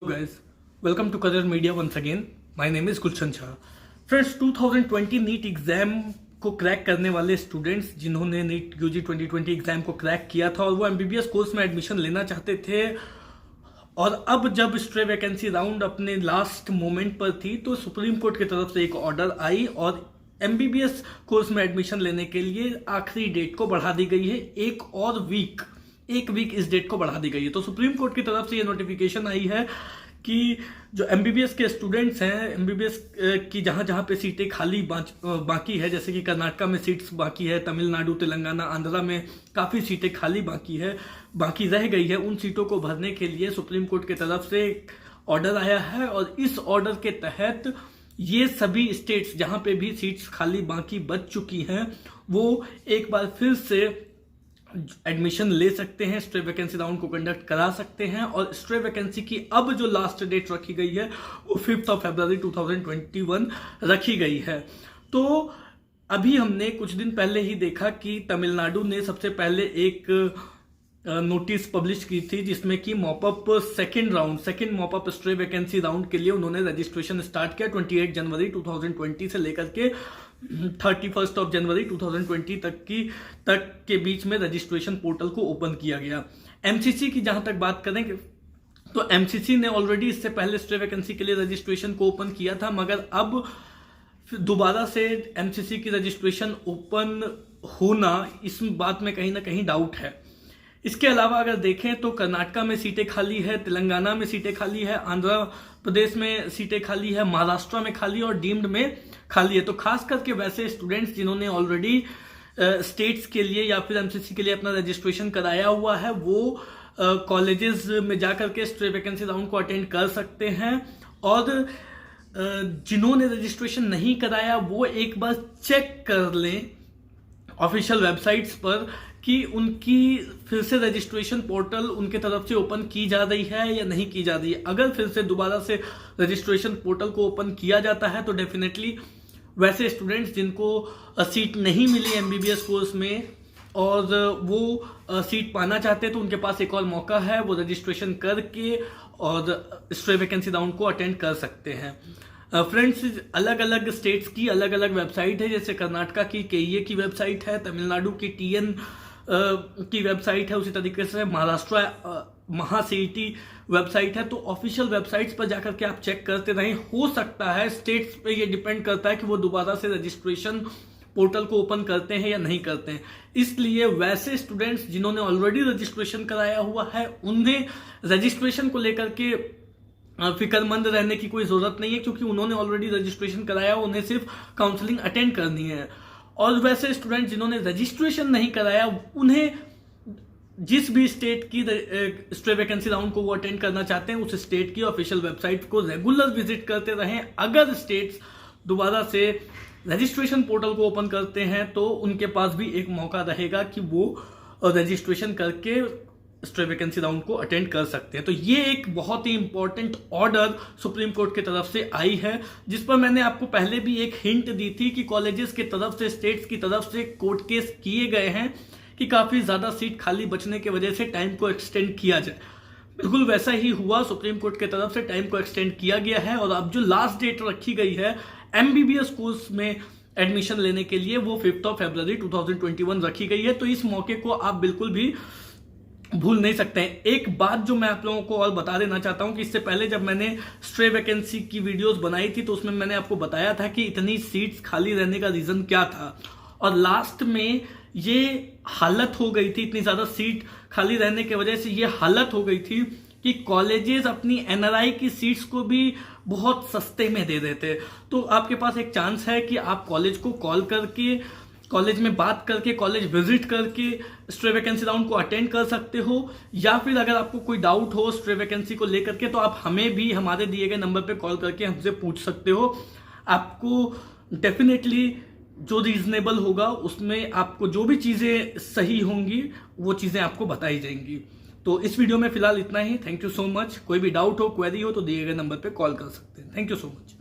Guys, welcome to Career Media once again. My name is Gulshan Shah. Friends, 2020 NEET exam को crack करने वाले students जिन्होंने NEET UG 2020 exam को crack किया था और वो एमबीबीएस कोर्स में एडमिशन लेना चाहते थे, और अब जब स्ट्रे वैकेंसी राउंड अपने लास्ट मोमेंट पर थी तो सुप्रीम कोर्ट की तरफ से एक ऑर्डर आई और एमबीबीएस कोर्स में एडमिशन लेने के लिए आखिरी डेट को बढ़ा दी गई है। एक वीक इस डेट को बढ़ा दी गई है। तो सुप्रीम कोर्ट की तरफ से ये नोटिफिकेशन आई है कि जो एमबीबीएस के स्टूडेंट्स हैं, एमबीबीएस की जहां जहां पे सीटें खाली बाकी है, जैसे कि कर्नाटका में सीट्स बाकी है, तमिलनाडु, तेलंगाना, आंध्रा में काफ़ी सीटें खाली बाकी रह गई है, उन सीटों को भरने के लिए सुप्रीम कोर्ट की तरफ से ऑर्डर आया है। और इस ऑर्डर के तहत ये सभी स्टेट्स जहां पे भी सीट्स खाली बाकी बच चुकी हैं वो एक बार फिर से एडमिशन ले सकते हैं, स्ट्रे वैकेंसी राउंड को कंडक्ट करा सकते हैं। और स्ट्रे वैकेंसी की अब जो लास्ट डेट रखी गई है वो 5 फरवरी 2021 रखी गई है। तो अभी हमने कुछ दिन पहले ही देखा कि तमिलनाडु ने सबसे पहले एक नोटिस पब्लिश की थी जिसमें कि mop up second mop up stray vacancy round के लिए उन्होंने रजिस्ट्रेशन स्टार्ट किया 28 जनवरी 2020 से लेकर के 31 जनवरी 2020 तक के बीच में रजिस्ट्रेशन पोर्टल को ओपन किया गया। एमसीसी की जहां तक बात करें तो एमसीसी ने ऑलरेडी इससे पहले स्ट्रे वैकेंसी के लिए रजिस्ट्रेशन को ओपन किया था, मगर अब दोबारा से एमसीसी की रजिस्ट्रेशन ओपन होना, इस बात में कहीं ना कहीं डाउट है। इसके अलावा अगर देखें तो कर्नाटका में सीटें खाली है, तेलंगाना में सीटें खाली है, आंध्र प्रदेश में सीटें खाली है, महाराष्ट्र में खाली और डीम्ड में खाली है। तो खास करके वैसे स्टूडेंट्स जिन्होंने ऑलरेडी स्टेट्स के लिए या फिर एमसीसी के लिए अपना रजिस्ट्रेशन कराया हुआ है वो कॉलेजेस में जाकर के स्ट्रे वैकेंसी राउंड को अटेंड कर सकते हैं। और जिन्होंने रजिस्ट्रेशन नहीं कराया वो एक बार चेक कर लें ऑफिशियल वेबसाइट्स पर कि उनकी फिर से रजिस्ट्रेशन पोर्टल उनके तरफ से ओपन की जा रही है या नहीं की जा रही है। अगर फिर से दोबारा से रजिस्ट्रेशन पोर्टल को ओपन किया जाता है तो डेफिनेटली वैसे स्टूडेंट्स जिनको सीट नहीं मिली एमबीबीएस कोर्स में और वो सीट पाना चाहते हैं तो उनके पास एक और मौका है, वो रजिस्ट्रेशन करके और स्ट्रे वैकेंसी राउंड को अटेंड कर सकते हैं। फ्रेंड्स, अलग अलग स्टेट्स की अलग अलग वेबसाइट है, जैसे कर्नाटका की केईए की वेबसाइट है, तमिलनाडु की टीएन की वेबसाइट है, उसी तरीके से महाराष्ट्र महासीईटी वेबसाइट है। तो ऑफिशियल वेबसाइट्स पर जाकर के आप चेक करते रहें। हो सकता है स्टेट्स पे ये डिपेंड करता है कि वो दोबारा से रजिस्ट्रेशन पोर्टल को ओपन करते हैं या नहीं करते हैं। इसलिए वैसे स्टूडेंट्स जिन्होंने ऑलरेडी रजिस्ट्रेशन कराया हुआ है उन्हें रजिस्ट्रेशन को लेकर के फिक्रमंद रहने की कोई जरूरत नहीं है, क्योंकि उन्होंने ऑलरेडी रजिस्ट्रेशन कराया, उन्हें सिर्फ काउंसलिंग अटेंड करनी है। और वैसे स्टूडेंट जिन्होंने रजिस्ट्रेशन नहीं कराया उन्हें जिस भी स्टेट की स्ट्रे वैकेंसी राउंड को वो अटेंड करना चाहते हैं उस स्टेट की ऑफिशियल वेबसाइट को रेगुलर विजिट करते रहें। अगर स्टेट्स दोबारा से रजिस्ट्रेशन पोर्टल को ओपन करते हैं तो उनके पास भी एक मौका रहेगा कि वो रजिस्ट्रेशन करके स्ट्रे वैकेंसी राउंड को अटेंड कर सकते हैं। तो ये एक बहुत ही इंपॉर्टेंट ऑर्डर सुप्रीम कोर्ट की तरफ से आई है, जिस पर मैंने आपको पहले भी एक हिंट दी थी कि कॉलेजेस की तरफ से, स्टेट्स की तरफ से कोर्ट केस किए गए हैं कि काफी ज्यादा सीट खाली बचने की वजह से टाइम को एक्सटेंड किया जाए। बिल्कुल वैसा ही हुआ, सुप्रीम कोर्ट की तरफ से टाइम को एक्सटेंड किया गया है और अब जो लास्ट डेट रखी गई है एमबीबीएस कोर्स में एडमिशन लेने के लिए वो 5 फरवरी 2021 रखी गई है। तो इस मौके को आप बिल्कुल भी भूल नहीं सकते हैं। एक बात जो मैं आप लोगों को और बता देना चाहता हूं कि इससे पहले जब मैंने स्ट्रे वैकेंसी की वीडियोस बनाई थी तो उसमें मैंने आपको बताया था कि इतनी सीट्स खाली रहने का रीजन क्या था, और लास्ट में ये हालत हो गई थी, इतनी ज्यादा सीट खाली रहने की वजह से ये हालत हो गई थी कि कॉलेजेस अपनी एनआरआई की सीट्स को भी बहुत सस्ते में दे देते। तो आपके पास एक चांस है कि आप कॉलेज को कॉल करके, कॉलेज में बात करके, कॉलेज विजिट करके स्ट्रे वैकेंसी राउंड को अटेंड कर सकते हो। या फिर अगर आपको कोई डाउट हो स्ट्रे वैकेंसी को लेकर के तो आप हमें भी हमारे दिए गए नंबर पे कॉल करके हमसे पूछ सकते हो। आपको डेफिनेटली जो रीजनेबल होगा उसमें आपको जो भी चीजें सही होंगी वो चीजें आपको बताई जाएंगी। तो इस वीडियो में फिलहाल इतना ही। Thank you so much. कोई भी डाउट हो, क्वेरी हो तो दिए गए नंबर पे कॉल कर सकते हैं। Thank you so much.